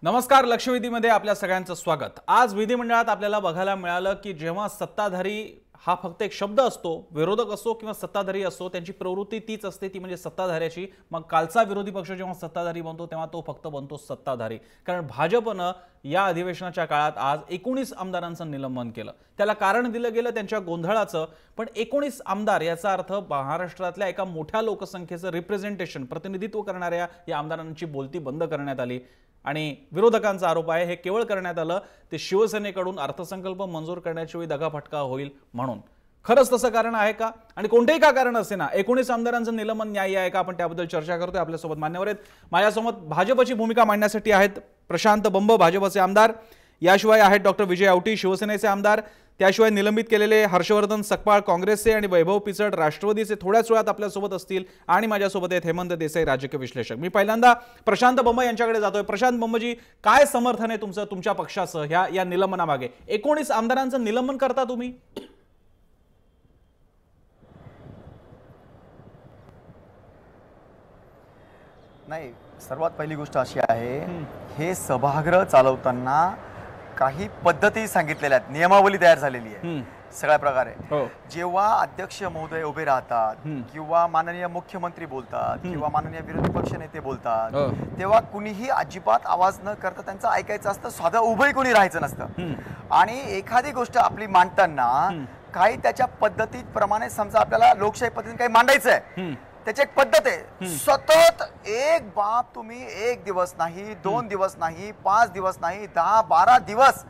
नमस्कार, लक्षवेधीमध्ये आपल्या सगळ्यांचं स्वागत। आज विधिमंडळात आपल्याला बघायला मिळालं की जेव्हा सत्ताधारी हा फक्त एक शब्द असतो, विरोधक असो किंवा सत्ताधारी असो, त्यांची प्रवृत्ती तीच असते, ती म्हणजे सत्ताधाऱ्याची। मग कालचा विरोधी पक्ष जेव्हा सत्ताधारी बनतो तेव्हा तो फक्त बनतो सत्ताधारी। कारण भाजपनं या अधिवेशनाच्या काळात आज 19 आमदारांचं निलंबन केलं। त्याला कारण दिलं गेलं त्यांच्या गोंधळाचं, पण 19 आमदार याचा अर्थ महाराष्ट्रातल्या एका मोठ्या लोकसंख्येचं रिप्रेझेंटेशन, प्रतिनिधित्व करणाऱ्या या आमदारांची बोलती बंद करण्यात आली। आणि विरोधकांचा आरोप आहे हे केवळ करण्यात आलं ते शिवसेनेकडून अर्थसंकल्प मंजूर करण्याच्या वेळी दगाफटका होईल म्हणून। खरंच तसं कारण आहे का? आणि कोणतेही का कारण असे ना 19 आमदारांचं निलंबन न्याय्य आहे का? आपण त्याबद्दल चर्चा करतोय। आपल्यासोबत मान्यवर आहेत। माझ्यासमोर भाजपची भूमिका मांडण्यासाठी आहेत प्रशांत बंब, भाजपचे आमदार। याशिवाय आहेत डॉक्टर विजय आवटी, शिवसेनेचे आमदार। त्याशिवाय निलंबित केलेले हर्षवर्धन सकपाळ, काँग्रेसचे, आणि वैभव पिचड, राष्ट्रवादीचे थोड्याच वेळात आपल्यासोबत असतील। आणि माझ्यासोबत आहेत हेमंत देसाई, राजकीय विश्लेषक। मी पहिल्यांदा प्रशांत बंब यांच्याकडे जातोय। प्रशांत बंबजी, काय समर्थन आहे तुमचं, तुमच्या पक्षाचं या निलंबनामागे? 19 आमदारांचं निलंबन करता तुम्ही? नाही, सर्वात पहिली गोष्ट अशी आहे, हे सभागृह चालवताना काही पद्धती सांगितलेल्या आहेत, नियमावली तयार झालेली आहे सगळ्या प्रकारे। जेव्हा अध्यक्ष महोदय उभे राहतात किंवा माननीय मुख्यमंत्री बोलतात किंवा माननीय विरोधी पक्ष नेते बोलतात, तेव्हा कुणीही अजिबात आवाज न करता त्यांचं ऐकायचं असतं, साधं उभंही कोणी राहायचं नसतं। आणि एखादी गोष्ट आपली मांडताना काही त्याच्या पद्धतीप्रमाणे, समजा आपल्याला लोकशाही पद्धतीने काही मांडायचं आहे, त्याची एक पद्धत आहे। सतत एक बाब तुम्ही 1 दिवस नाही, 2 दिवस नाही, 5 दिवस नाही, 10-12 दिवस,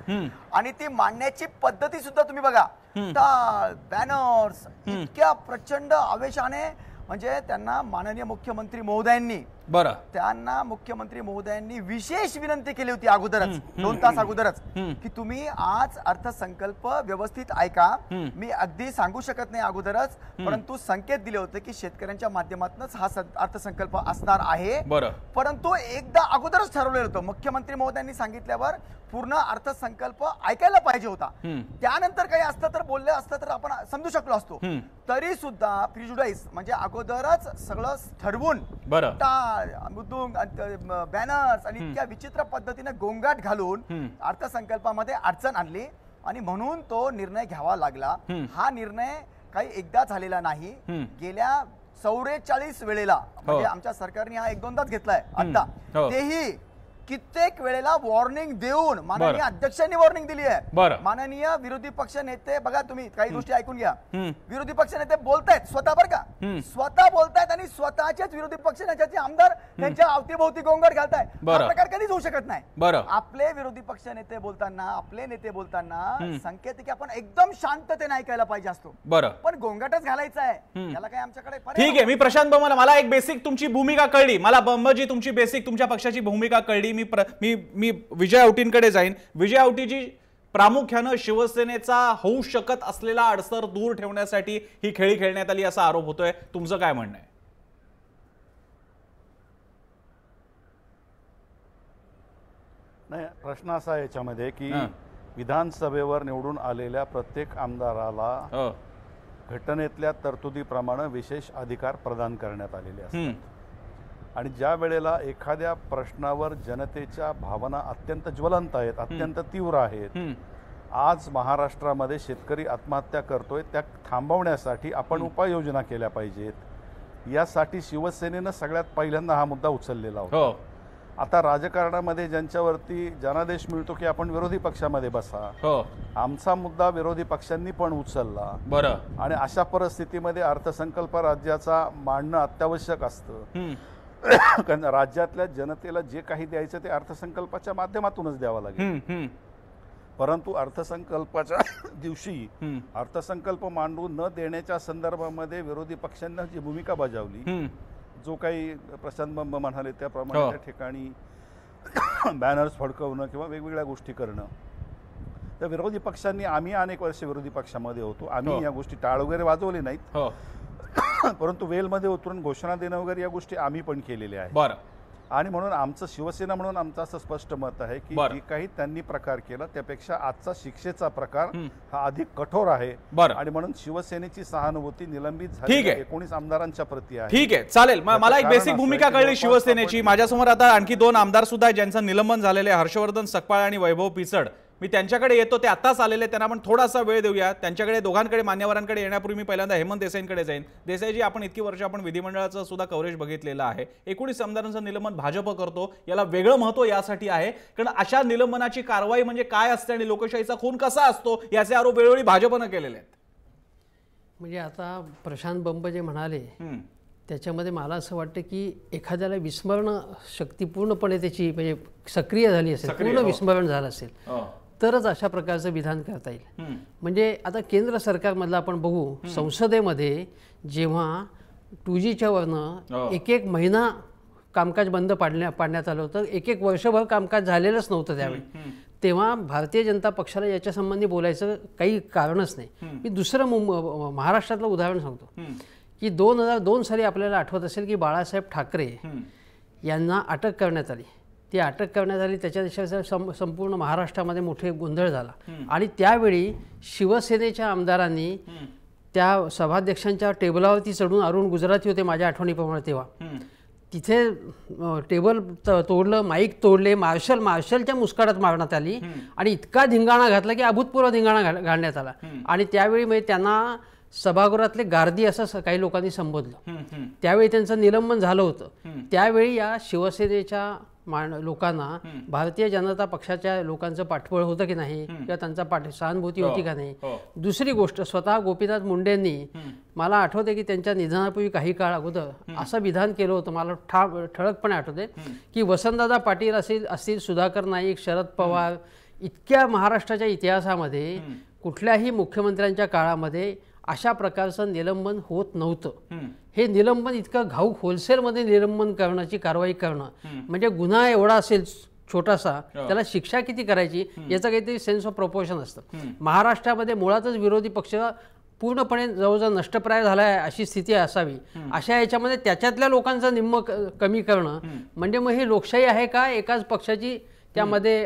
आणि ती मांडण्याची पद्धती सुद्धा तुम्ही बघा, टाळ, बॅनर्स, इतक्या प्रचंड आवेशाने, म्हणजे त्यांना माननीय मुख्यमंत्री महोदयांनी मुख्यमंत्री महोदयांनी विशेष विनंती केली होती अगोदरच, 2 तास अगोदरच, की तुम्ही आज अर्थसंकल्प व्यवस्थित ऐका। मी अगदी सांगू शकत नाही अगोदरच, परंतु संकेत दिले होते की शेतकऱ्यांच्या माध्यमातूनच हा अर्थसंकल्प असणार आहे। परंतु एकदा अगोदरच ठरवलेलं होतं, मुख्यमंत्री महोदयांनी सांगितल्यावर पूर्ण अर्थसंकल्प ऐकायला पाहिजे होता। त्यानंतर काही असतं तर बोलले असतं तर आपण समजू शकलो असतो। तरी सुद्धा प्रिजुडाइज म्हणजे अगोदरच सगळं ठरवून टाळ, मृदुंग, बॅनर्स आणि इतक्या विचित्र पद्धतीने गोंगाट घालून अर्थसंकल्पामध्ये अडचण आणली, आणि म्हणून तो निर्णय घ्यावा लागला। हा निर्णय काही एकदा झालेला नाही, गेल्या 44 वेळेला, म्हणजे आमच्या सरकारने हा 1-2दाच घेतलाय आता, तेही कित्येक वेळेला वॉर्निंग देऊन माननीय अध्यक्षांनी वॉर्निंग दिली आहे। माननीय विरोधी पक्ष नेते, बघा तुम्ही काही गोष्टी ऐकून घ्या, विरोधी पक्ष नेते बोलतायत स्वतः, बरं का, स्वतः बोलतायत, आणि स्वतःचेच विरोधी पक्ष नेत्याचे आमदार त्यांच्या अवतीभोवती गोंगाट घालताय। हा प्रकार कधीच होऊ शकत नाही। आपले विरोधी पक्ष नेते बोलताना, आपले नेते बोलताना संकेत की आपण एकदम शांततेने ऐकायला पाहिजे असतो, पण गोंगाटच घालायचा आहे, त्याला काय आमच्याकडे। ठीक आहे, मी प्रशांत बंब, मला एक बेसिक तुमची भूमिका कळली, मला बंबजी तुमची बेसिक तुमच्या पक्षाची भूमिका कळली। मी विजय आवटींकडे जाईन। विजय आवटीजी, प्रामुख्याने शिवसेनेचा होऊ शकत असलेला अडसर दूर ठेवण्यासाठी ही खेळी खेळण्यात आली असा आरोप होतोय, तुमचं काय म्हणणं आहे? नाही, प्रश्न असा आहे याच्यामध्ये की विधानसभेवर निवडून आलेल्या प्रत्येक आमदाराला घटनेतल्या तरतुदीप्रमाणे विशेष अधिकार प्रदान करण्यात आलेले असतात, आणि ज्या वेळेला एखाद्या प्रश्नावर जनतेच्या भावना अत्यंत ज्वलंत आहेत, अत्यंत तीव्र आहेत, आज महाराष्ट्रामध्ये शेतकरी आत्महत्या करतोय, त्या थांबवण्यासाठी आपण उपाययोजना केल्या पाहिजेत। यासाठी शिवसेनेनं सगळ्यात पहिल्यांदा हा मुद्दा उचललेला होता। आता राजकारणामध्ये ज्यांच्यावरती जनादेश मिळतो की आपण विरोधी पक्षामध्ये बसा, आमचा मुद्दा विरोधी पक्षांनी पण उचलला, आणि अशा परिस्थितीमध्ये अर्थसंकल्प राज्याचा मांडणं अत्यावश्यक असतं, कारण राज्यातल्या जनतेला जे काही द्यायचं ते अर्थसंकल्पाच्या माध्यमातूनच द्यावं लागेल। परंतु अर्थसंकल्पाच्या दिवशी अर्थसंकल्प मांडून न देण्याच्या संदर्भामध्ये विरोधी पक्षांना जी भूमिका बजावली, जो काही प्रशांत बंब म्हणाले त्याप्रमाणे त्या ठिकाणी बॅनर्स फडकवणं किंवा वेगवेगळ्या गोष्टी करणं, तर विरोधी पक्षांनी, आम्ही अनेक वर्ष विरोधी पक्षामध्ये होतो, आम्ही या गोष्टी टाळ वगैरे वाजवले नाहीत, परंतु वेलमध्ये उतरून घोषणा देणं वगैरे या गोष्टी आम्ही पण केलेल्या आहेत। आणि म्हणून आमचं शिवसेना म्हणून आमचं असं स्पष्ट मत आहे की जे काही त्यांनी प्रकार केला त्यापेक्षा आजचा शिक्षेचा प्रकार हा अधिक कठोर आहे आणि म्हणून शिवसेनेची सहानुभूती निलंबित झाली 19 आमदारांच्या प्रती आहे. ठीक आहे, चालेल. मला एक बेसिक भूमिका कळली शिवसेनेची. माझ्यासमोर आता आणखी 2 आमदार सुद्धा आहेत ज्यांचं निलंबन झालेलं आहे, हर्षवर्धन सकपाळ आणि वैभव पिचड. मी त्यांच्याकडे येतो, ते आताच आलेले, त्यांना आपण थोडासा वेळ देऊया. त्यांच्याकडे दोघांकडे मान्यवरांकडे येण्यापूर्वी मी पहिल्यांदा हेमंत देसाईंकडे जाईन. देसाईजी, आपण इतकी वर्ष आपण विधिमंडळाचं सुद्धा कव्हरेज बघितलेलं आहे. 19 आमदारांचं निलंबन भाजप करतो, याला वेगळं महत्व यासाठी आहे कारण अशा निलंबनाची कारवाई म्हणजे काय असते आणि लोकशाहीचा खून कसा असतो याचे आरोप वेळोवेळी भाजपनं केलेले आहेत. म्हणजे आता प्रशांत बंब जे म्हणाले त्याच्यामध्ये मला असं वाटतं की एखाद्याला विस्मरण शक्ती पूर्णपणे त्याची म्हणजे सक्रिय झाली असेल, पूर्ण विस्मरण झालं असेल तरच अशा प्रकारचं विधान करता येईल. म्हणजे आता केंद्र सरकारमधलं आपण बघू, संसदेमध्ये जेव्हा 2Gच्या वरनं एक महिना कामकाज बंद पाडण्यात आलं होतं, एक वर्षभर कामकाज झालेलंच नव्हतं त्यावेळी, तेव्हा भारतीय जनता पक्षाला याच्या संबंधी बोलायचं काही कारणच नाही. मी दुसरं महाराष्ट्रातलं उदाहरण सांगतो की 2002 साली आपल्याला आठवत असेल की बाळासाहेब ठाकरे यांना अटक करण्यात आली. ती अटक करण्यात आली, त्याच्या देशाचा संपूर्ण महाराष्ट्रामध्ये मोठे गोंधळ झाला आणि त्यावेळी शिवसेनेच्या आमदारांनी त्या सभाध्यक्षांच्या टेबलावरती चढून, अरुण गुजराती होते माझ्या आठवणीप्रमाणे तेव्हा, तिथे टेबल तोडलं, माईक तोडले, मार्शलच्या मुस्काटात मारण्यात आली आणि इतका धिंगाणा घातला की अभूतपूर्व धिंगाणा घालण्यात आला. आणि त्यावेळी म्हणजे त्यांना सभागृहातले गार्दी असं काही लोकांनी संबोधलं. त्यावेळी त्यांचं निलंबन झालं होतं. त्यावेळी या शिवसेनेच्या लोकांना भारतीय जनता पक्षाच्या लोकांचं पाठबळ होतं की नाही किंवा त्यांचा सहानुभूती होती का नाही. दुसरी गोष्ट, स्वतः गोपीनाथ मुंडेंनी, मला आठवते की त्यांच्या निधनापूर्वी काही काळ अगोदर असं विधान केलं होतं, मला ठळकपणे आठवते की वसंतदादा पाटील असतील, सुधाकर नाईक, शरद पवार, इतक्या महाराष्ट्राच्या इतिहासामध्ये कुठल्याही मुख्यमंत्र्यांच्या काळामध्ये अशा प्रकारचं निलंबन होत नव्हतं. हे निलंबन इतकं घाऊक होलसेलमध्ये निलंबन करण्याची कारवाई करणं म्हणजे गुन्हा एवढा असेल छोटासा, त्याला शिक्षा किती करायची याचं काहीतरी सेन्स ऑफ प्रोपोर्शन असतं. महाराष्ट्रामध्ये मुळातच विरोधी पक्ष पूर्णपणे जवळजवळ नष्टप्राय झाला आहे अशी स्थिती असावी. अशा याच्यामध्ये त्याच्यातल्या लोकांचं निम्म कमी करणं म्हणजे मग ही लोकशाही आहे का, एकाच पक्षाची त्यामध्ये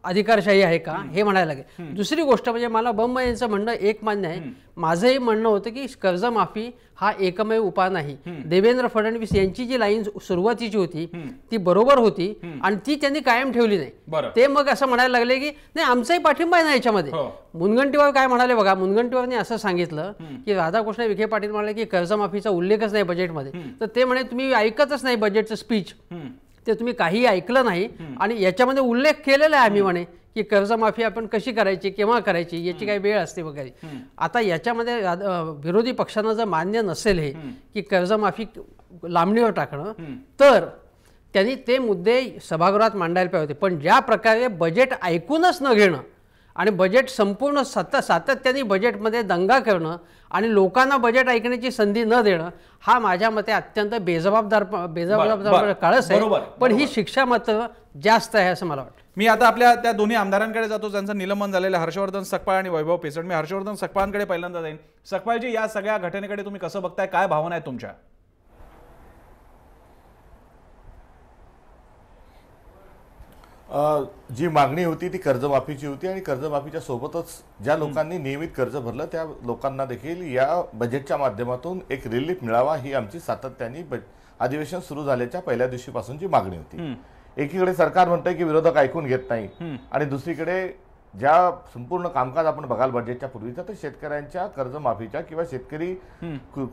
अधिकारशाही आहे का, हे म्हणायला लागेल. दुसरी गोष्ट म्हणजे मला बंब यांचं म्हणणं एक मान्य आहे. माझंही म्हणणं होतं की कर्जमाफी हा एकमेव उपाय नाही. देवेंद्र फडणवीस यांची जी लाईन सुरुवातीची होती ती बरोबर होती आणि ती त्यांनी कायम ठेवली नाही. ते मग असं म्हणायला लागले की नाही आमचाही पाठिंबा आहे ना याच्यामध्ये. मुनगंटीवार काय म्हणाले बघा, मुनगंटीवारनी असं सांगितलं की राधाकृष्ण विखे पाटील म्हणाले की कर्जमाफीचा उल्लेखच नाही बजेटमध्ये, तर ते म्हणे तुम्ही ऐकतच नाही बजेटचं स्पीच, ते तुम्ही काही ऐकलं नाही आणि याच्यामध्ये उल्लेख केलेला आहे आम्ही म्हणे की कर्जमाफी आपण कशी करायची, केव्हा करायची, याची काही वेळ असते वगैरे. आता याच्यामध्ये विरोधी पक्षांना जर मान्य नसेल हे की कर्जमाफी लांबणीवर टाकणं, तर त्यांनी ते मुद्दे सभागृहात मांडायला पाहिजे होते. पण ज्या प्रकारे बजेट ऐकूनच न घेणं आणि बजेट संपूर्ण सातत्याने बजेटमध्ये दंगा करणं आणि लोकांना बजेट ऐकण्याची संधी न देणं, हा माझ्या मते अत्यंत बेजबाबदार काळच आहे. पण ही शिक्षा मात्र जास्त आहे असं मला वाटतं. मी आता आपल्या त्या दोन्ही आमदारांकडे जातो ज्यांचं निलंबन झालेलं, हर्षवर्धन सकपाळ आणि वैभव पिचड. मी हर्षवर्धन सकपाळांकडे पहिल्यांदा जाईन. सकपाळजी, या सगळ्या घटनेकडे तुम्ही कसं बघताय, काय भावना आहेत तुमच्या? जी मागणी होती ती कर्जमाफीची होती आणि कर्जमाफीच्या सोबतच ज्या लोकांनी नियमित कर्ज भरलं त्या लोकांना देखील या बजेटच्या माध्यमातून एक रिलीफ मिळावा ही आमची सातत्याने अधिवेशन सुरू झाल्याच्या पहिल्या दिवशीपासूनची मागणी होती. एकीकडे सरकार म्हणतंय की विरोधक ऐकून घेत नाही आणि दुसरीकडे ज्या संपूर्ण कामकाज आपण बघाल बजेटच्या पूर्वीचा, तर शेतकऱ्यांच्या कर्जमाफीच्या किंवा शेतकरी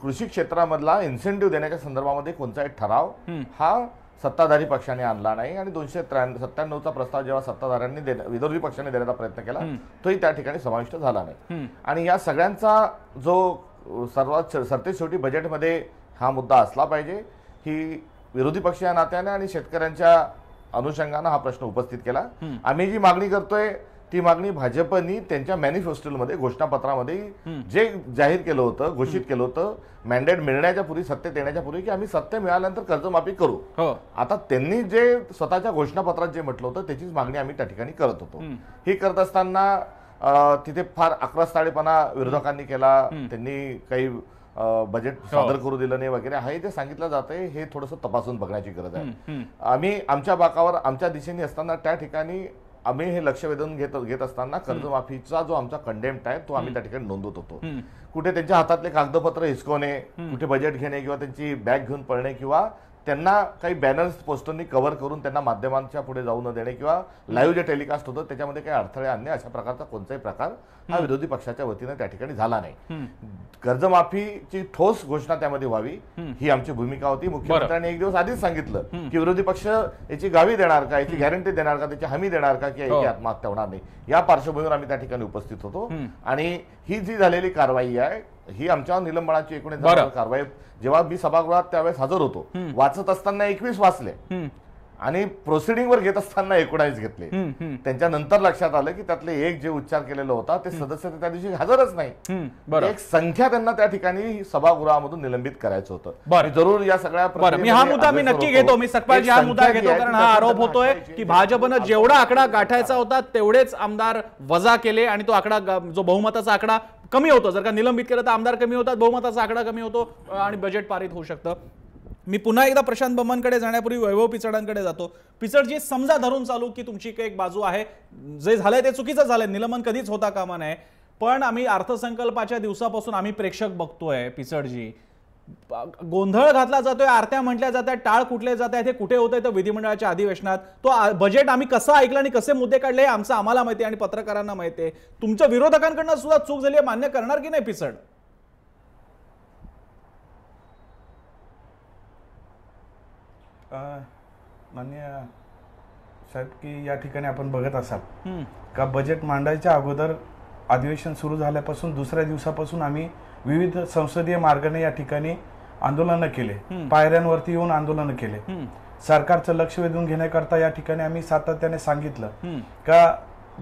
कृषी क्षेत्रामधला इन्सेंटिव्ह देण्याच्या संदर्भामध्ये कोणताही ठराव हा सत्ताधारी पक्षाने आणला नाही आणि 297चा प्रस्ताव जेव्हा सत्ताधाऱ्यांनी विरोधी पक्षाने देण्याचा प्रयत्न केला तोही त्या ठिकाणी समाविष्ट झाला नाही. आणि या सगळ्यांचा जो सर्वात सरतेशेवटी बजेटमध्ये हा मुद्दा असला पाहिजे ही विरोधी पक्ष या नात्याने आणि शेतकऱ्यांच्या अनुषंगानं हा प्रश्न उपस्थित केला. आम्ही जी मागणी करतोय ती मागणी भाजपनी त्यांच्या मॅनिफेस्टोमध्ये, घोषणापत्रामध्ये जे जाहीर केलं होतं, घोषित केलं होतं मॅन्डेट मिळण्याच्या पूर्वी, सत्तेत येण्याच्या पूर्वी, की आम्ही सत्ते मिळाल्यानंतर कर्जमाफी करू. आता त्यांनी जे स्वतःच्या घोषणापत्रात जे म्हटलं होतं त्याचीच मागणी आम्ही त्या ठिकाणी करत होतो. ही करत असताना तिथे फार आक्रस्ताळेपणा विरोधकांनी केला. त्यांनी काही बजेट सादर करू दिलं नाही वगैरे हे जे सांगितलं जातंय हे थोडंसं तपासून बघण्याची गरज आहे. आम्ही आमच्या बाकावर आमच्या दिशेने असताना त्या ठिकाणी आम्ही हे लक्ष वेधून घेत असताना कर्जमाफीचा जो आमचा कंडेम्प्ट आहे तो आम्ही त्या ठिकाणी नोंदवत होतो. कुठे त्यांच्या हातातले कागदपत्र हिसकवणे, कुठे बजेट घेणे किंवा त्यांची बॅग घेऊन पळणे किंवा त्यांना काही बॅनर्स पोस्टरनी कव्हर करून त्यांना माध्यमांच्या पुढे जाऊ न देणे किंवा लाईव्ह जे टेलिकास्ट होतं त्याच्यामध्ये काही अडथळे आणणे अशा प्रकारचा कोणताही प्रकार हा विरोधी पक्षाच्या वतीने त्या ठिकाणी झाला नाही. कर्जमाफीची ठोस घोषणा त्यामध्ये व्हावी ही आमची भूमिका होती. मुख्यमंत्र्यांनी एक दिवस आधीच सांगितलं की विरोधी पक्ष याची गावी देणार का, याची गॅरंटी देणार का, त्याची हमी देणार का की याची आत्महत्या होणार नाही. या पार्श्वभूमीवर आम्ही त्या ठिकाणी उपस्थित होतो आणि ही जी झालेली कारवाई आहे ही आमच्या निलंबनाची 19 कारवाई जेव्हा मी सभागृहात त्यावेळेस हजर होतो, वाचत असताना 21 वाचले आणि प्रोसिडिंग वर घेत असताना 19 घेतले. त्यांच्या नंतर लक्षात आलं की त्यातले एक जे उच्चार केलेला होता ते सदस्य त्या दिवशी हजरच नाही. एक संख्या त्यांना त्या ठिकाणी सभागृहामधून निलंबित करायचं होतं. जरूर या सगळ्या मी हा मुद्दा मी नक्की घेतो, मी सकपाळजी हा मुद्दा घेतो कारण हा आरोप होतोय की भाजपनं जेवढा आकडा गाठायचा होता तेवढेच आमदार वजा केले आणि तो आकडा जो बहुमताचा आकडा कमी होतो, जर का निलंबित केलं तर आमदार कमी होतात, बहुमताचा आकडा कमी होतो आणि बजेट पारित होऊ शकतं. मी पुन्हा एकदा प्रशांत बंबांकडे जाण्यापूर्वी वैभव पिचडांकडे जातो. पिचडजी, समजा धरून चालू की तुमची एक बाजू आहे, जे झालंय ते चुकीचं झालंय, निलंबन कधीच होता कामा नये, पण आम्ही अर्थसंकल्पाच्या दिवसापासून आम्ही प्रेक्षक बघतोय. पिचडजी, गोंधळ घातला जातोय, आरत्या म्हटल्या जातात, टाळ कुठले जात आहेत, हे कुठे होतंय तर विधिमंडळाच्या अधिवेशनात. तो बजेट आम्ही कसं ऐकलं आणि कसे मुद्दे काढले हे आमचं आम्हाला माहिती आहे आणि पत्रकारांना माहिती आहे. तुमच्या विरोधकांकडनं सुद्धा चूक झाली आहे, मान्य करणार की नाही पिचड? मान्य साहेब की या ठिकाणी आपण बघत असाल का बजेट मांडायच्या अगोदर अधिवेशन सुरू झाल्यापासून दुसऱ्या दिवसापासून आम्ही विविध संसदीय मार्गाने या ठिकाणी आंदोलनं केले, पायऱ्यांवरती येऊन आंदोलनं केले. सरकारचं लक्ष वेधून घेण्याकरता या ठिकाणी आम्ही सातत्याने सांगितलं का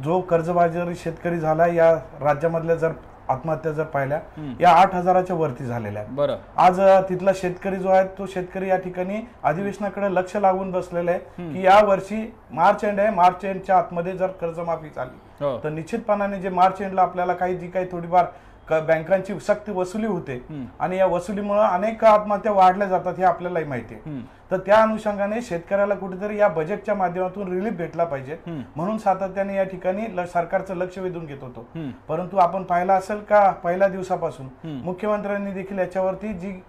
जो कर्जबाजारी शेतकरी झाला या राज्यामधल्या जर आत्महत्या जर पाहिल्या या 8,000च्या वरती झालेल्या आहेत. आज तिथला शेतकरी जो आहे तो शेतकरी या ठिकाणी अधिवेशनाकडे लक्ष लागून बसलेला आहे की या वर्षी मार्च एंड आहे, मार्च एंडच्या आतमध्ये जर कर्जमाफी झाली तर निश्चितपणाने जे मार्च एंडला आपल्याला जी काही थोडीफार बँकांची सक्त वसुली होते आणि या वसुलीमुळे अनेक आत्महत्या वाढल्या जातात हे आपल्यालाही माहिती आहे. तर त्या अनुषंगाने शेतकऱ्याला कुठेतरी या बजेटच्या माध्यमातून रिलीफ भेटला पाहिजे म्हणून सातत्याने या ठिकाणी सरकारचं लक्ष वेधून घेत होतो. परंतु आपण पाहिलं असेल का पहिल्या दिवसापासून मुख्यमंत्र्यांनी देखील याच्यावरती जी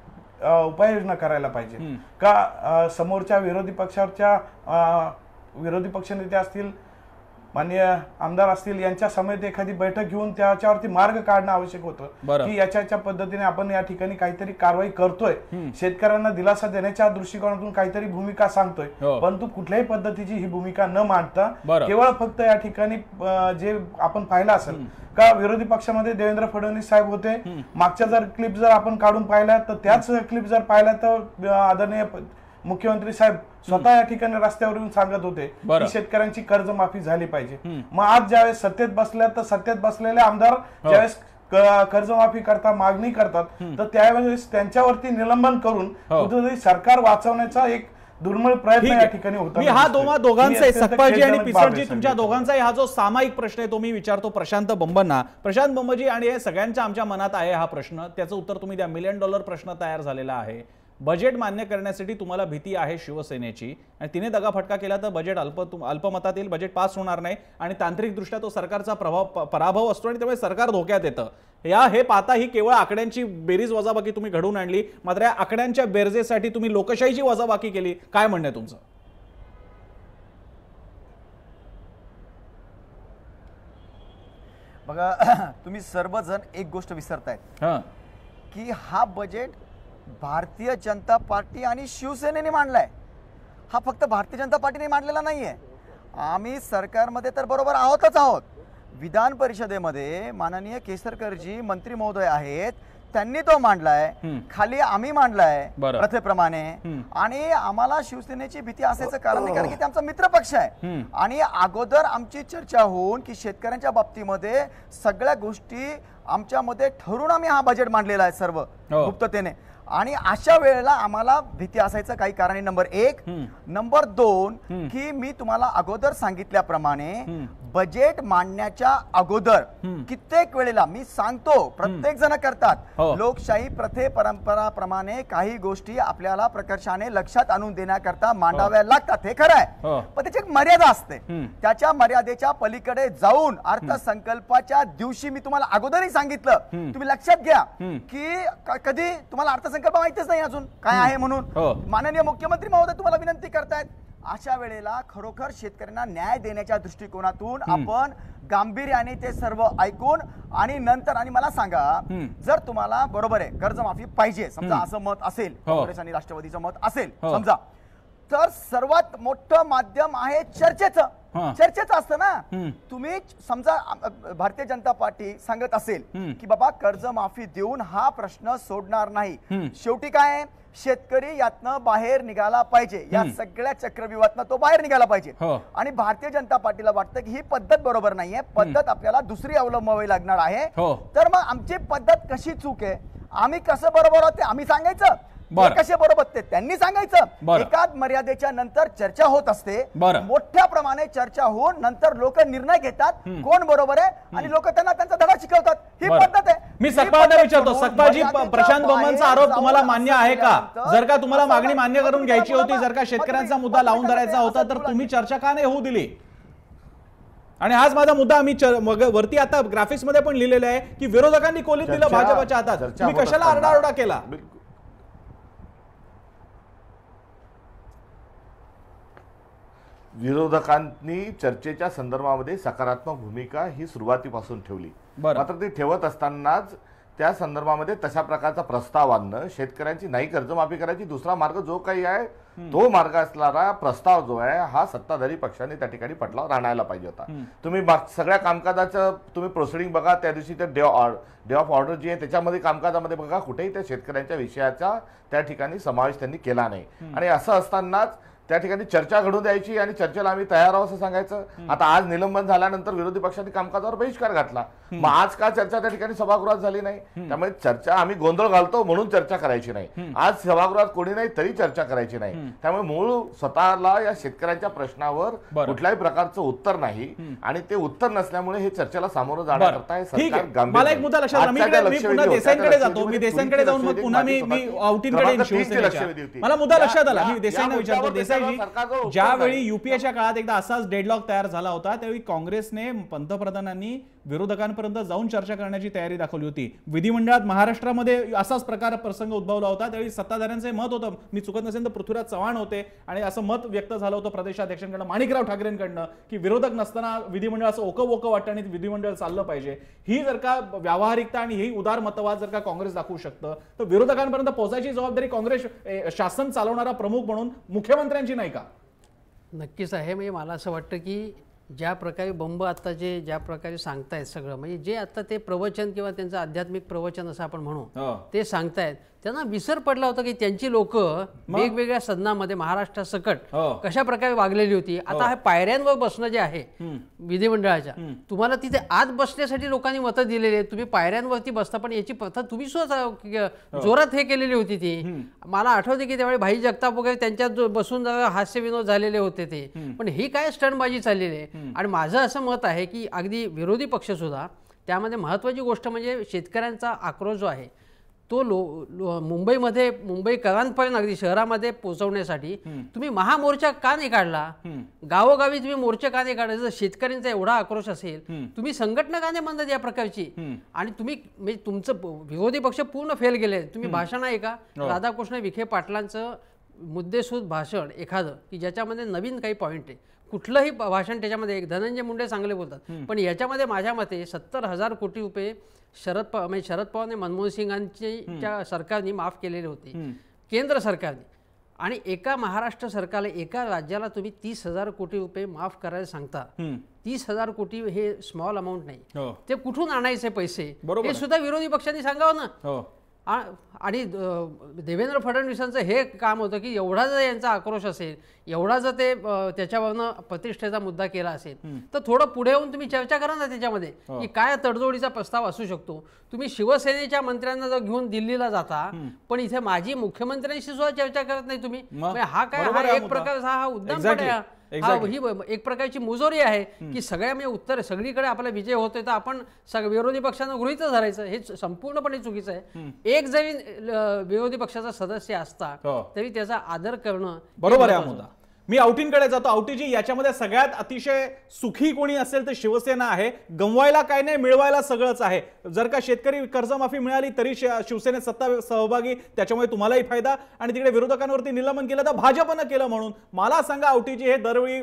उपाययोजना करायला पाहिजे का समोरच्या विरोधी पक्षनेते असतील, माननीय आमदार असतील, यांच्या समेत एखादी बैठक घेऊन त्याच्यावरती मार्ग काढणं आवश्यक होतं की याच्या पद्धतीने आपण या ठिकाणी काहीतरी कारवाई करतोय, शेतकऱ्यांना दिलासा देण्याच्या दृष्टिकोनातून काहीतरी भूमिका सांगतोय, परंतु कुठल्याही पद्धतीची ही भूमिका न मांडता केवळ फक्त या ठिकाणी जे आपण पाहिलं असेल का विरोधी पक्षामध्ये देवेंद्र फडणवीस साहेब होते, मागच्या जर क्लिप जर आपण काढून पाहिल्या तर त्याच क्लिप जर पाहिल्या तर आदरणीय मुख्यमंत्री साहेब स्वतः या ठिकाणी रस्त्यावर येऊन सांगत होते की शेतकऱ्यांची कर्जमाफी झाली पाहिजे. मग आज ज्यावेळेस सत्तेत बसल्या तर सत्तेत बसलेले आमदार ज्यावेळेस कर्जमाफी करता मागणी करतात तर त्यावेळेस त्यांच्यावरती निलंबन करून कुठेतरी सरकार वाचवण्याचा एक दुर्मिळ प्रयत्न या ठिकाणी होता. मी हा दोघांचा, सकपाळजी आणि पिचडजी, तुमच्या दोघांचाही हा जो सामायिक प्रश्न आहे तो मी विचारतो प्रशांत बंबांना. प्रशांत बंबाजी, आणि हे सगळ्यांच्या आमच्या मनात आहे हा प्रश्न, त्याचं उत्तर तुम्ही द्या. $1 मिलियन प्रश्न तयार झालेला आहे. बजेट मान्य करण्यासाठी तुम्हाला भीती आहे शिवसेनेची आणि तिने दगाफटका केला तर बजेट अल्पमतात येईल, बजेट पास होणार नाही आणि तांत्रिकदृष्ट्या तो सरकारचा पराभव असतो आणि त्यामुळे सरकार धोक्यात येतं. हे पाहता ही केवळ आकड्यांची बेरीज वजाबाकी तुम्ही घडवून आणली, मात्र या आकड्यांच्या बेरजेसाठी तुम्ही लोकशाहीची वजाबाकी केली. काय म्हणणं आहे तुमचं? बघा, तुम्ही सर्वजण एक गोष्ट विसरतायत की हा बजेट भारतीय जनता पार्टी आणि शिवसेनेने मांडलाय. हा फक्त भारतीय जनता पार्टीने मांडलेला नाहीये. आम्ही सरकारमध्ये तर बरोबर आहोत. विधान परिषदेमध्ये माननीय केसरकरजी मंत्री महोदय आहेत, त्यांनी तो मांडलाय, खाली आम्ही मांडलाय प्रथेप्रमाणे. आणि आम्हाला शिवसेनेची भीती असायचं कारण नाही, कारण की ते आमचा मित्र पक्ष आहे आणि अगोदर आमची चर्चा होऊन की शेतकऱ्यांच्या बाबतीमध्ये सगळ्या गोष्टी आमच्यामध्ये ठरवून आम्ही हा बजेट मांडलेला आहे सर्व गुप्ततेने. आणि अशा वेळेला आम्हाला भीती असायचं काही कारण. नंबर 1. नंबर 2 की मी तुम्हाला अगोदर सांगितल्याप्रमाणे बजेट मांडण्याच्या अगोदर कित्येक वेळेला मी सांगतो, प्रत्येक जण करतात, लोकशाही प्रथे परंपराप्रमाणे काही गोष्टी आपल्याला प्रकर्षाने लक्षात आणून देण्याकरता मांडाव्या लागतात, हे खरं आहे, पण त्याची एक मर्यादा असते. त्याच्या मर्यादेच्या पलीकडे जाऊन अर्थसंकल्पाच्या दिवशी मी तुम्हाला अगोदरही सांगितलं, तुम्ही लक्षात घ्या की कधी तुम्हाला अर्थसंकल्प माहितीच नाही अजून काय आहे म्हणून माननीय मुख्यमंत्री महोदय तुम्हाला विनंती करतायत. अशा वेळेला खरोखर शेतकऱ्यांना न्याय देण्याच्या दृष्टिकोनातून आपण गांभीर्याने ते सर्व ऐकून आणि नंतर, आणि मला सांगा, जर तुम्हाला बरोबर आहे कर्जमाफी पाहिजे समजा असं मत असेल, काँग्रेस आणि राष्ट्रवादीचं मत असेल समजा, तर सर्वात मोठं माध्यम आहे चर्चेचं असतं ना. तुम्ही समजा भारतीय जनता पार्टी सांगत असेल की बाबा कर्जमाफी देऊन हा प्रश्न सोडणार नाही, शेवटी काय शेतकरी यातनं बाहेर निघाला पाहिजे, या सगळ्या चक्रव्यूहातनं तो बाहेर निघाला पाहिजे. आणि भारतीय जनता पार्टीला वाटतं की ही पद्धत बरोबर नाहीये, पद्धत आपल्याला दुसरी अवलंबावी लागणार आहे. तर मग आमची पद्धत कशी चूक आहे, आम्ही कसं बरोबर आहोत ते आम्ही सांगायचं, कसे बरोबर ते त्यांनी सांगायचं. एकाच मर्यादेच्या नंतर चर्चा होत असते, मोठ्या प्रमाणे चर्चा होऊन नंतर लोक निर्णय घेतात कोण बरोबर आहे आणि लोक त्यांना त्यांचा धडा शिकवतात. ही पद्धत आहे. मी सकपाळला विचारतो, सकपाळजी, प्रशांत बंबांचा आरोप तुम्हाला मान्य आहे का? जर का तुम्हाला मागणी मान्य करून घ्यायची होती, जर का शेतकऱ्यांचा मुद्दा लावून धरायचा होता, तर तुम्ही चर्चा का नाही होऊ दिली? आणि हाच माझा मुद्दा आम्ही वरती आता ग्राफिक्स मध्ये पण लिहिलेलं आहे की विरोधकांनी कोलीत दिलं भाजपच्या हातात, तुम्ही कशाला आरडाओरडा केला? विरोधकांनी चर्चेच्या संदर्भामध्ये सकारात्मक भूमिका ही सुरुवातीपासून ठेवली, मात्र ती ठेवत असतानाच त्या संदर्भामध्ये तशा प्रकारचा प्रस्ताव आणणं, शेतकऱ्यांची नाही कर्जमाफी करायची, दुसरा मार्ग जो काही आहे तो मार्ग असणारा प्रस्ताव जो आहे हा सत्ताधारी पक्षाने त्या ठिकाणी पटलावर आणायला पाहिजे होता. तुम्ही सगळ्या कामकाजाचं तुम्ही प्रोसिडिंग बघा, त्या दिवशी ते डे ऑफ ऑर्डर जी आहे त्याच्यामध्ये कामकाजामध्ये बघा कुठेही त्या शेतकऱ्यांच्या विषयाचा त्या ठिकाणी समावेश त्यांनी केला नाही. आणि असं असतानाच त्या ठिकाणी चर्चा घडून द्यायची आणि चर्चेला आम्ही तयार आहोत असं सांगायचं. आता आज निलंबन झाल्यानंतर विरोधी पक्षांनी कामकाजावर बहिष्कार घातला, मग आज का चर्चा त्या ठिकाणी सभागृहात झाली नाही? त्यामुळे चर्चा आम्ही गोंधळ घालतो म्हणून चर्चा करायची नाही, आज सभागृहात कोणी नाही तरी चर्चा करायची नाही. त्यामुळे मूळ स्वतःला या शेतकऱ्यांच्या प्रश्नावर कुठल्याही प्रकारचं उत्तर नाही आणि ते उत्तर नसल्यामुळे हे चर्चेला सामोरं जाण्याकरता सरकार गंभीर. मला एक मुद्दा लक्षात, मी देसाईंकडे जातो, मी देसाईंकडे जाऊन मग पुन्हा मी आउटिंगकडे, मला मुद्दा लक्षात आला, मी देसाईंना विचारतो. देसाई, ज्यावेळी युपीएच्या काळात एकदा असाच डेडलॉक तयार झाला होता, त्यावेळी काँग्रेसने पंतप्रधानांनी विरोधकांपर्यंत जाऊन चर्चा करण्याची तयारी दाखवली होती. विधिमंडळात महाराष्ट्रामध्ये असाच प्रसंग उद्भवला होता, त्यावेळी सत्ताधाऱ्यांचे मत होतं, मी चुकत नसेल तर पृथ्वीराज चव्हाण होते, आणि असं मत व्यक्त झालं होतं प्रदेशाध्यक्षांकडनं, माणिकराव ठाकरेंकडनं, की विरोधक नसताना विधिमंडळाचं ओकं वाटतं आणि विधिमंडळ चाललं पाहिजे. ही जर का व्यावहारिकता आणि ही उदार मतवाद जर का काँग्रेस दाखवू शकतं, तर विरोधकांपर्यंत पोहोचायची जबाबदारी काँग्रेस शासन चालवणारा प्रमुख म्हणून मुख्यमंत्र्यांची नाही का? नक्कीच आहे. म्हणजे मला असं वाटतं की ज्या प्रकारे बंब आता ज्या प्रकारे सांगतायत सगळं, म्हणजे जे आता ते प्रवचन किंवा त्यांचं आध्यात्मिक प्रवचन असं आपण म्हणू ते सांगतायत, त्यांना विसर पडला होता की त्यांची लोक वेगवेगळ्या सदनामध्ये महाराष्ट्रासकट कशा प्रकारे वागलेली होती. आता हे पायऱ्यांवर बसणं जे आहे विधिमंडळाच्या, तुम्हाला तिथे आत बसण्यासाठी लोकांनी मतं दिलेली आहेत, तुम्ही पायऱ्यांवरती बसता, पण याची प्रथा तुम्ही सुद्धा जोरात हे केलेली होती. ती मला आठवते की त्यावेळी भाई जगताप वगैरे त्यांच्यात बसून हास्यविनोद झालेले होते ते, पण ही काय स्टंटबाजी चाललेली आहे. आणि माझं असं मत आहे की अगदी विरोधी पक्ष सुद्धा त्यामध्ये महत्त्वाची गोष्ट म्हणजे शेतकऱ्यांचा आक्रोश जो आहे तो मुंबईमध्ये मुंबईकरांपर्यंत अगदी शहरामध्ये पोहोचवण्यासाठी तुम्ही महामोर्चा का नाही काढला? गावोगावी तुम्ही मोर्चे का नाही काढले? जर शेतकऱ्यांचा एवढा आक्रोश असेल, तुम्ही संघटना का नाही म्हणतात या प्रकारची? आणि तुम्ही म्हणजे तुमचं विरोधी पक्ष पूर्ण फेल गेले. तुम्ही भाषण आहे का राधाकृष्ण विखे पाटलांचं मुद्देसूद भाषण एखादं की ज्याच्यामध्ये नवीन काही पॉईंट आहे, कुठलंही भाषण त्याच्यामध्ये, एक धनंजय मुंडे चांगले बोलतात, पण याच्यामध्ये माझ्या मते 70,000 कोटी रुपये शरद पवार मनमोहन सिंगांच्या सरकारने माफ केलेले होते, केंद्र सरकारने. आणि एका महाराष्ट्र सरकारला, एका राज्याला तुम्ही 30,000 कोटी रुपये माफ करायला सांगता. 30,000 कोटी हे स्मॉल अमाऊंट नाही. ते कुठून आणायचे पैसे हे सुद्धा विरोधी पक्षांनी सांगावं ना. आणि देवेंद्र फडणवीसांचं हे काम होतं की एवढा जर यांचा आक्रोश असेल, एवढा जर ते त्याच्यावरनं प्रतिष्ठेचा मुद्दा केला असेल, तर थोडं पुढे येऊन तुम्ही चर्चा करा ना त्याच्यामध्ये की काय तडजोडीचा प्रस्ताव असू शकतो. तुम्ही शिवसेनेच्या मंत्र्यांना जर घेऊन दिल्लीला जाता, पण इथे माजी मुख्यमंत्र्यांशी सुद्धा चर्चा करत नाही तुम्ही. हा काय, हा एक प्रकारचा हा उद्दामपणा आहे. ही एक प्रकारची मुजोरी आहे की सगळ्या म्हणजे उत्तर सगळीकडे आपला विजय होतोय तर आपण विरोधी पक्षांना गृहीत धरायचं, हे संपूर्णपणे चुकीचं आहे. एक जरी विरोधी पक्षाचा सदस्य असता तरी त्याचा आदर करणं बरोबर आहे. मुद्दा मी औटींकडे जातो. औटीजी, याच्यामध्ये सगळ्यात अतिशय सुखी कोणी असेल तर शिवसेना आहे. गमवायला काय नाही, मिळवायला सगळंच आहे. जर का शेतकरी कर्जमाफी मिळाली तरी शिवसेनेत सत्ता सहभागी, त्याच्यामुळे तुम्हालाही फायदा, आणि तिकडे विरोधकांवरती निलंबन केलं तर भाजपनं केलं. म्हणून मला सांगा औटीजी, हे दरवेळी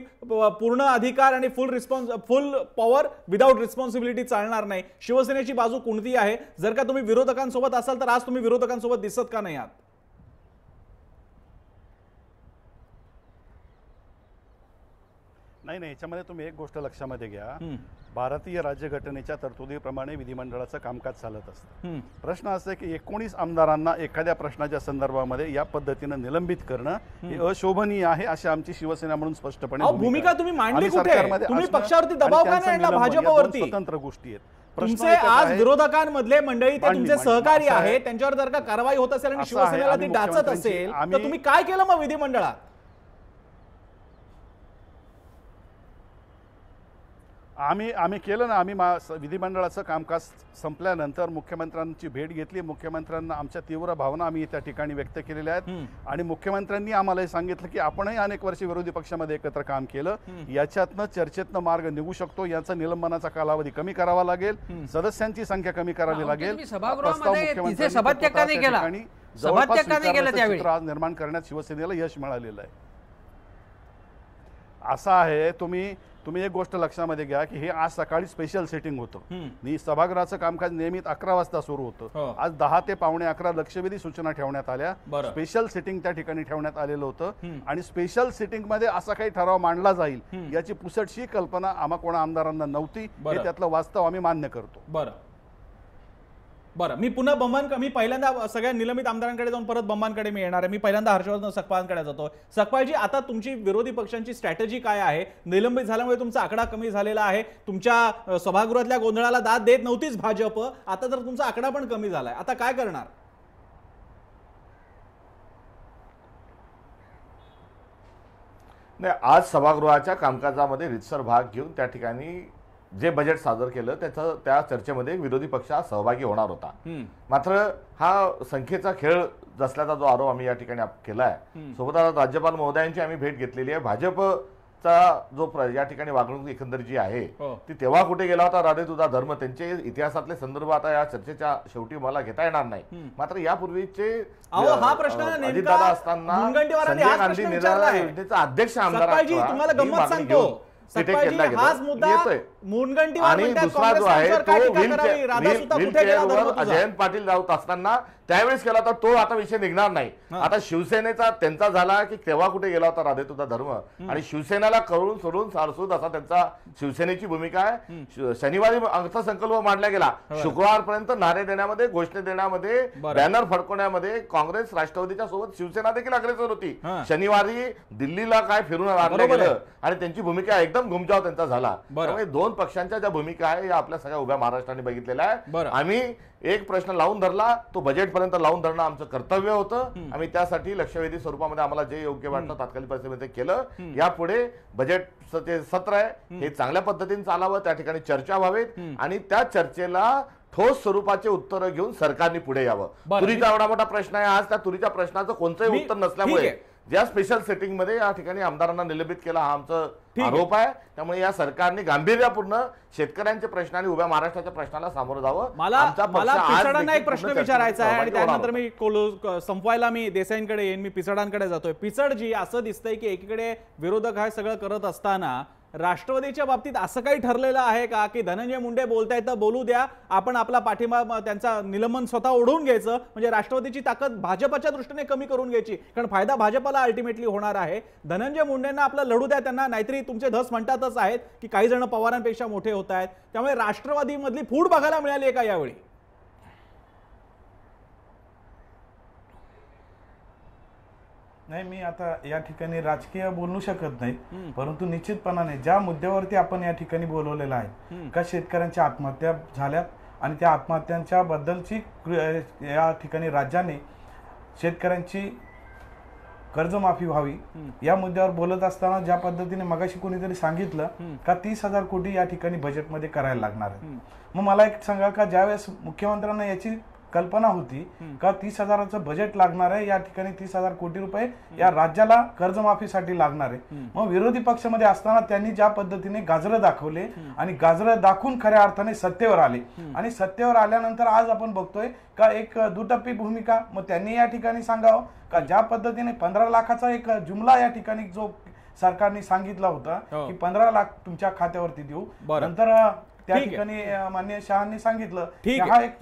पूर्ण अधिकार आणि फुल पॉवर विदाऊट रिस्पॉन्सिबिलिटी चालणार नाही. शिवसेनेची बाजू कोणती आहे? जर का तुम्ही विरोधकांसोबत असाल तर आज तुम्ही विरोधकांसोबत दिसत का नाही आहात? नाही, याच्यामध्ये तुम्ही एक गोष्ट लक्षामध्ये घ्या. भारतीय राज्यघटनेच्या तरतुदीप्रमाणे विधिमंडळाचं कामकाज चालत असतं. प्रश्न असा आहे की 19 आमदारांना एखाद्या प्रश्नाच्या संदर्भामध्ये या पद्धतीनं निलंबित करणं हे अशोभनीय आहे, अशी आमची शिवसेना म्हणून स्पष्टपणे भूमिका तुम्ही मांडली कुठे? तुम्ही पक्षावरती दबाव का नाही आणला भाजपवरती? स्वतंत्र गोष्टी आहेत. तुमचे आज विरोधकांमधले मंडळी ते तुमचे सहकारी आहेत, त्यांच्यावर जर का कारवाई होत असेल आणि शिवसेनेला ती डाचत असेल तर तुम्ही काय केलं मग विधिमंडळात? आम्ही केलं ना. आम्ही विधिमंडळाचं कामकाज संपल्यानंतर मुख्यमंत्र्यांची भेट घेतली. मुख्यमंत्र्यांना आमच्या तीव्र भावना आम्ही त्या ठिकाणी व्यक्त केलेल्या आहेत आणि मुख्यमंत्र्यांनी आम्हाला सांगितलं की आपणही अनेक वर्ष विरोधी पक्षामध्ये एकत्र काम केलं, याच्यातनं चर्चेतनं मार्ग निघू शकतो. याचा निलंबनाचा कालावधी कमी करावा लागेल, सदस्यांची संख्या कमी करावी लागेल. चित्र आज निर्माण करण्यात शिवसेनेला यश मिळालेलं आहे. असं आहे, तुम्ही एक गोष्ट लक्षामध्ये घ्या की हे आज सकाळी स्पेशल सेटिंग होतं. सभागृहाचं कामकाज नियमित 11 वाजता सुरू होतं. आज 10 ते 11:15 लक्षवेधी सूचना ठेवण्यात आल्या. स्पेशल सेटिंग त्या ठिकाणी ठेवण्यात आलेलं होतं आणि स्पेशल सेटिंग मध्ये असा काही ठराव मांडला जाईल याची पुसटशी कल्पना आम्हा कोणा आमदारांना नव्हती. हे त्यातलं वास्तव आम्ही मान्य करतो. बरं, मी पुन्हा मी पहिल्यांदा सगळ्या निलंबित आमदारांकडे जाऊन परत बंबांकडे मी येणार आहे. मी पहिल्यांदा हर्षवर्धन सकपाळांकडे जातो. सकपाळजी, आता तुमची विरोधी पक्षांची स्ट्रॅटेजी काय आहे? निलंबित झाल्यामुळे तुमचा आकडा कमी झालेला आहे. तुमच्या सभागृहातल्या गोंधळाला दाद देत नव्हतीच भाजप, आता तर तुमचा आकडा पण कमी झालाय. आता काय करणार? नाही, आज सभागृहाच्या कामकाजामध्ये रितसर भाग घेऊन त्या ठिकाणी जे बजेट सादर केलं त्या चर्चेमध्ये विरोधी पक्ष सहभागी होणार होता. मात्र हा संख्येचा खेळ असल्याचा जो आरोप आम्ही या ठिकाणी केलाय. सोबतच राज्यपाल महोदयांची आम्ही भेट घेतलेली आहे. भाजपचा जो या ठिकाणी वागणूक एकंदर जी आहे ती तेव्हा कुठे गेला होता राधे तुझा धर्म, त्यांचे इतिहासातले संदर्भ आता या चर्चेच्या शेवटी मला घेता येणार नाही. मात्र यापूर्वीचे हा प्रश्न अजितदादा असताना संजय गांधी निराधार योजनेचा अध्यक्ष आमदार तुम्हाला गंमत सांगतो. हाच मुद्दा आणि दुसरा जो आहे तो जयंत पाटील राऊत असताना त्यावेळेस केला होता, तो आता विषय निघणार नाही. आता शिवसेनेचा त्यांचा झाला की तेव्हा कुठे गेला होता राधे तुझा धर्म, आणि शिवसेनेला करून सोडून सारसूद असा त्यांचा शिवसेनेची भूमिका आहे. शनिवारी अर्थसंकल्प मांडला गेला, शुक्रवारपर्यंत नारे देण्यामध्ये, घोषणे देण्यामध्ये, बॅनर फडकवण्यामध्ये काँग्रेस राष्ट्रवादीच्या सोबत शिवसेना देखील अग्रेसर होती. शनिवारी दिल्लीला काय फिरून आणलं गेलं आणि त्यांची भूमिका एकदम घुमजाव त्यांचा झाला. त्यामुळे दोन पक्षांच्या ज्या भूमिका आहे या आपल्या सगळ्या उभ्या महाराष्ट्राने बघितलेल्या आहे. आम्ही एक प्रश्न लावून धरला, तो बजेट पर्यंत लावून धरणं आमचं कर्तव्य होतं. आम्ही त्यासाठी लक्षवेधी स्वरूपामध्ये आम्हाला जे योग्य वाटतं तात्कालिक परिस्थितीमध्ये केलं. यापुढे बजेटचं जे सत्र आहे हे चांगल्या पद्धतीने चालावं, त्या ठिकाणी चर्चा व्हावीत आणि त्या चर्चेला ठोस स्वरूपाचे उत्तर घेऊन सरकारने पुढे यावं. तुरीचा एवढा मोठा प्रश्न आहे आज, त्या तुरीच्या प्रश्नाचं कोणतंही उत्तर नसल्यामुळे ज्या स्पेशल सेटिंग मध्ये या ठिकाणी आमदारांना निलंबित केला हा आमचा आरोप आहे. त्यामुळे या सरकारने गांभीर्यपूर्ण शेतकऱ्यांचे प्रश्न आणि उभ्या महाराष्ट्राच्या प्रश्नाला सामोरं जावं. मला पिचडांना एक प्रश्न विचारायचा आहे आणि त्यानंतर मी संपवायला मी देसाईंकडे येईन. मी पिचडांकडे जातोय. पिचडजी, असं दिसतंय की एकीकडे विरोधक हा सगळं करत असताना राष्ट्रवादीच्या बाबतीत असं काही ठरलेलं आहे का की धनंजय मुंडे बोलतायत तर बोलू द्या, आपण आपला पाठिंबा त्यांचा निलंबन स्वतः ओढवून घ्यायचं, म्हणजे राष्ट्रवादीची ताकद भाजपच्या दृष्टीने कमी करून घ्यायची, कारण फायदा भाजपला अल्टिमेटली होणार आहे. धनंजय मुंडेंना आपला लढू द्या त्यांना, नाहीतरी तुमचे धस म्हणतातच आहेत की काही जण पवारांपेक्षा मोठे होत आहेत. त्यामुळे राष्ट्रवादीमधली फूट बघायला मिळाली आहे का यावेळी? नाही, मी आता या ठिकाणी राजकीय बोलू शकत नाही, परंतु निश्चितपणाने ज्या मुद्द्यावरती आपण या ठिकाणी बोलवलेलं आहे का शेतकऱ्यांच्या आत्महत्या झाल्यात आणि त्या आत्महत्यांच्या बद्दलची या ठिकाणी राज्याने शेतकऱ्यांची कर्जमाफी व्हावी या मुद्द्यावर बोलत असताना ज्या पद्धतीने मगाशी कोणीतरी सांगितलं का 30,000 कोटी या ठिकाणी बजेटमध्ये करायला लागणार आहे, मग मला एक सांगा का ज्यावेळेस मुख्यमंत्र्यांना याची कल्पना होती का 30,000चं बजेट लागणार आहे, या ठिकाणी 30,000 कोटी रुपये या राज्याला कर्जमाफीसाठी लागणार आहे, मग विरोधी पक्षामध्ये असताना त्यांनी ज्या पद्धतीने गाजरं दाखवले आणि गाजरं दाखवून खऱ्या अर्थाने सत्तेवर आले आणि सत्तेवर आल्यानंतर आज आपण बघतोय का एक दुटप्पी भूमिका, मग त्यांनी या ठिकाणी सांगावं का ज्या पद्धतीने 15 लाखाचा एक जुमला या ठिकाणी जो सरकारने सांगितला होता की 15 लाख तुमच्या खात्यावरती देऊ, नंतर त्या ठिकाणी माननीय शहांनी सांगितलं की हा एक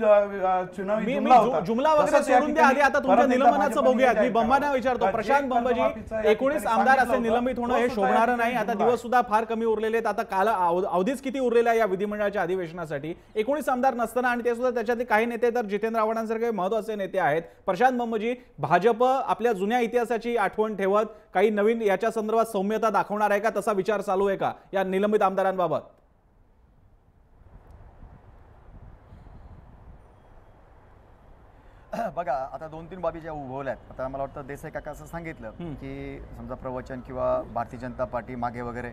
चुनावी जुमला होता. जुमला वगैरे सोडून द्या, आधी आता तुमच्या निलंबनाचं बघूयात. मी बंबांना विचारतो, प्रशांत बंबाजी, 19 आमदार असे निलंबित होणं हे शोभणारं नाही. आता दिवस सुद्धा फार कमी उरलेले आहेत. आता काल अवधीच किती उरलेला आहे या विधिमंडळाच्या अधिवेशनासाठी? 19 आमदार नसताना आणि ते सुद्धा त्याच्यातले काही नेते तर जितेंद्र आव्हाडांसारखे महत्वाचे नेते आहेत. प्रशांत बंबाजी, भाजप आपल्या जुन्या इतिहासाची आठवण ठेवत काही नवीन याच्या संदर्भात सौम्यता दाखवणार आहे का? तसा विचार चालू आहे का या निलंबित आमदारांबाबत? बघा, आता 2-3 बाबी ज्या उभवल्यात, आता मला वाटतं देसाई काका असं सांगितलं की समजा प्रवचन किंवा भारतीय जनता पार्टी मागे वगैरे,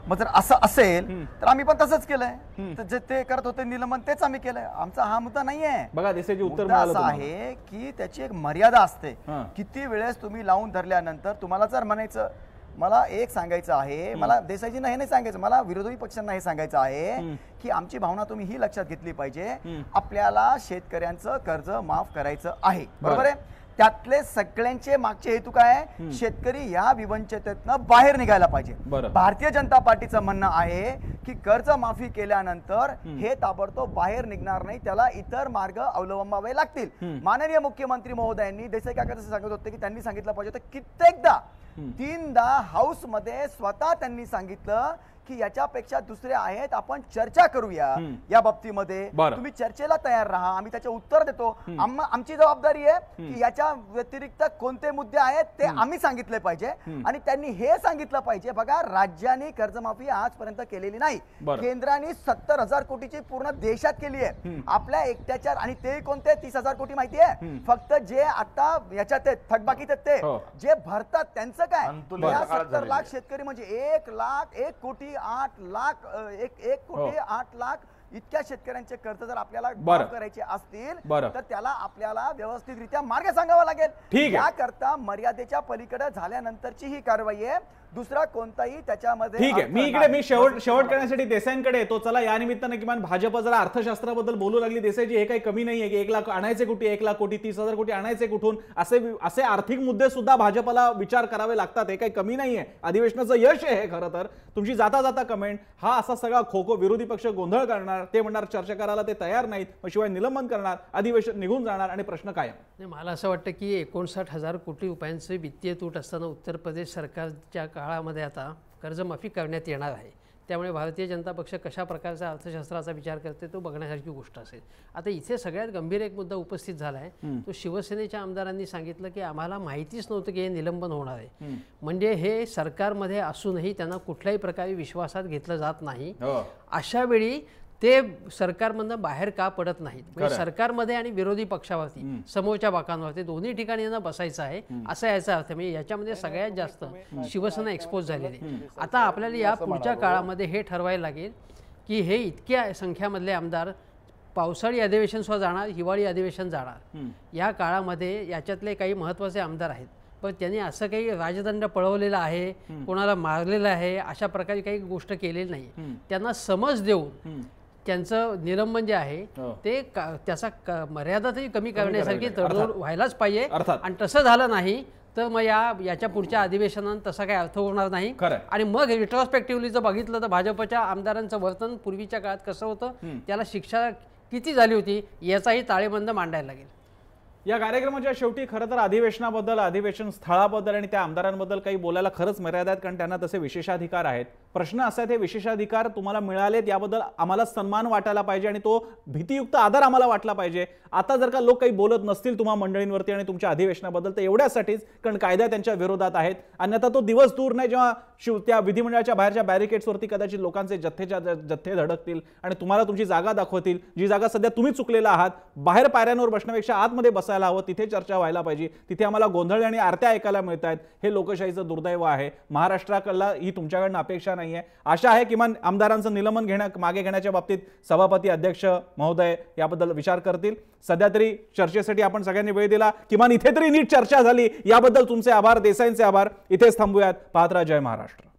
मग जर असं असेल तर आम्ही पण तसंच केलंय. तर जे ते करत होते निलंबन तेच आम्ही केलंय. आमचा हा मुद्दा नाहीये. बघा, देसाईची उत्तर मुद्दा असा आहे की त्याची एक मर्यादा असते. किती वेळेस तुम्ही लावून धरल्यानंतर तुम्हाला जर म्हणायचं, मला एक सांगायचं आहे, मला देसाईजींना हे नाही सांगायचं, मला विरोधी पक्षांना हे सांगायचं आहे की आमची भावना तुम्ही ही लक्षात घेतली पाहिजे. आपल्याला शेतकऱ्यांचं कर्ज माफ करायचं आहे, बरोबर आहे. त्यातले सगळ्यांचे मागचे हेतू काय आहे? शेतकरी या विवंचतेतनं बाहेर निघायला पाहिजे. भारतीय जनता पार्टीचं म्हणणं आहे की कर्ज माफी केल्यानंतर हे ताबडतोब बाहेर निघणार नाही, त्याला इतर मार्ग अवलंबावे लागतील. माननीय मुख्यमंत्री महोदयांनी, देसाई काका जसं सांगत होते की त्यांनी सांगितलं पाहिजे होतं कित्येकदा, 3दा हाऊस मध्ये स्वतः त्यांनी सांगितलं की याच्यापेक्षा दुसरे आहेत, आपण चर्चा करूया या बाबतीमध्ये. तुम्ही चर्चेला तयार राहा, आम्ही त्याचे उत्तर देतो. आमची जबाबदारी आहे की याच्या व्यतिरिक्त कोणते मुद्दे आहेत ते आम्ही सांगितले पाहिजे आणि त्यांनी हे सांगितलं पाहिजे. बघा, राज्यांनी कर्जमाफी आजपर्यंत केलेली नाही. केंद्राने 70,000 कोटीची पूर्ण देशात केली आहे. आपल्या एकट्याच्या, आणि ते कोणते 30,000 कोटी माहिती आहे? फक्त जे आता याच्यात थकबाकीत ते जे भरतात त्यांचं काय? 70 लाख शेतकरी म्हणजे 1 कोटी 8 लाख 1 कोटी 8 लाख इतक्या शेतकऱ्यांचे कर्ज जर आपल्याला माफ करायचे असतील तर त्याला आपल्याला व्यवस्थितरित्या मार्ग सांगावा लागेल. याकरता मर्यादेच्या पलीकडे झाल्यानंतरची ही कारवाई आहे, दुसरा कोणताही त्याच्यामध्ये. ठीक आहे, मी शेवट करण्यासाठी देसाईंकडे येतो. चला, या निमित्तानं किमान भाजप जरा अर्थशास्त्राबद्दल बोलू लागली. देसाईजी, हे काही कमी नाहीये की 1 लाख आणायचे कुठे, 1 लाख कोटी, 30,000 कोटी आणायचे कुठून, असे आर्थिक मुद्दे सुद्धा भाजपला विचार करावे लागतात. हे काही कमी नाहीये. अधिवेशनाचं यश आहे खरं तर. तुमची जाता जाता कमेंट, हा असा सगळा खो विरोधी पक्ष गोंधळ करणार, ते म्हणणार चर्चा करायला ते तयार नाहीत, मग शिवाय निलंबन करणार, अधिवेशन निघून जाणार आणि प्रश्न कायम. मला असं वाटतं की 59,000 कोटी रुपयांचे वित्तीय तूट असताना उत्तर प्रदेश सरकारच्या काळामध्ये आता कर्जमाफी करण्यात येणार आहे. त्यामुळे भारतीय जनता पक्ष कशा प्रकारचा अर्थशास्त्राचा विचार करते तो बघण्यासारखी गोष्ट असेल. आता इथे सगळ्यात गंभीर एक मुद्दा उपस्थित झाला आहे, तो शिवसेनेच्या आमदारांनी सांगितलं की आम्हाला माहितीच नव्हतं की हे निलंबन होणार आहे. म्हणजे हे सरकारमध्ये असूनही त्यांना कुठल्याही प्रकारे विश्वासात घेतलं जात नाही. अशा वेळी ते सरकारमधनं बाहेर का पडत नाहीत? म्हणजे सरकारमध्ये आणि विरोधी पक्षावरती, समोरच्या बाकांवरती, दोन्ही ठिकाणी यांना बसायचं आहे असा याचा अर्थ. म्हणजे याच्यामध्ये सगळ्यात जास्त शिवसेना एक्सपोज झालेली. आता आपल्याला या पुढच्या काळामध्ये हे ठरवायला लागेल की हे इतक्या संख्यामधले आमदार पावसाळी अधिवेशन सुद्धा जाणार, हिवाळी अधिवेशन जाणार. या काळामध्ये याच्यातले काही महत्त्वाचे आमदार आहेत, पण त्यांनी असं काही राजदंड पळवलेला आहे, कोणाला मारलेलं आहे, अशा प्रकारे काही गोष्ट केलेली नाही. त्यांना समज देऊन त्यांचं निलंबन जे आहे ते त्याचा मर्यादा तरी कमी करण्यासारखी तडजोड व्हायलाच पाहिजे. आणि तसं झालं नाही तर मग याच्या पुढच्या अधिवेशनात तसा काही अर्थ होणार नाही. आणि मग रिट्रोस्पेक्टिव्हली जर बघितलं तर भाजपच्या आमदारांचं वर्तन पूर्वीच्या काळात कसं होतं, त्याला शिक्षा किती झाली होती याचाही ताळेबंद मांडायला लागेल. या कार्यक्रमाच्या शेवटी खरं तर अधिवेशनाबद्दल, अधिवेशन स्थळाबद्दल आणि त्या आमदारांबद्दल काही बोलायला खरंच मर्यादा आहेत, कारण त्यांना तसे विशेषाधिकार आहेत. प्रश्न असा आहे, हे विशेषाधिकार तुम्हाला मिळालेत याबद्दल आम्हाला सन्मान वाटायला पाहिजे आणि तो भीतीयुक्त आदर आम्हाला वाटला पाहिजे. आता जर का लोक काही बोलत नसतील तुम्हा मंडळींवरती आणि तुमच्या अधिवेशनाबद्दल तर एवढ्यासाठीच, कारण कायदा त्यांच्या विरोधात आहेत. आणि आता तो दिवस दूर नाही जेव्हा त्या विधिमंडळाच्या बाहेरच्या बॅरिकेड्सवरती कदाचित लोकांचे जथ्थे धडकतील आणि तुम्हाला तुमची जागा दाखवतील, जी जागा सध्या तुम्ही चुकलेला आहात. बाहेर पायऱ्यांवर बसण्यापेक्षा आतमध्ये बसायला हवं, तिथे चर्चा व्हायला पाहिजे. तिथे आम्हाला गोंधळ आणि आरत्या ऐकायला मिळत आहेत. हे लोकशाहीचं दुर्दैव आहे. महाराष्ट्राकडला ही तुमच्याकडनं अपेक्षा नाहीये. आशा आहे किमान आमदारांचं निलंबन मागे घेण्याच्या बाबतीत सभापती अध्यक्ष महोदय याबद्दल विचार करतील. सध्या तरी चर्चेसाठी आपण सगळ्यांनी वेळ दिला, किमान इथे तरी नीट चर्चा झाली, याबद्दल तुमचे आभार, देसाईंचे आभार. इथेच थांबूयात. पाहत राहा जय महाराष्ट्र.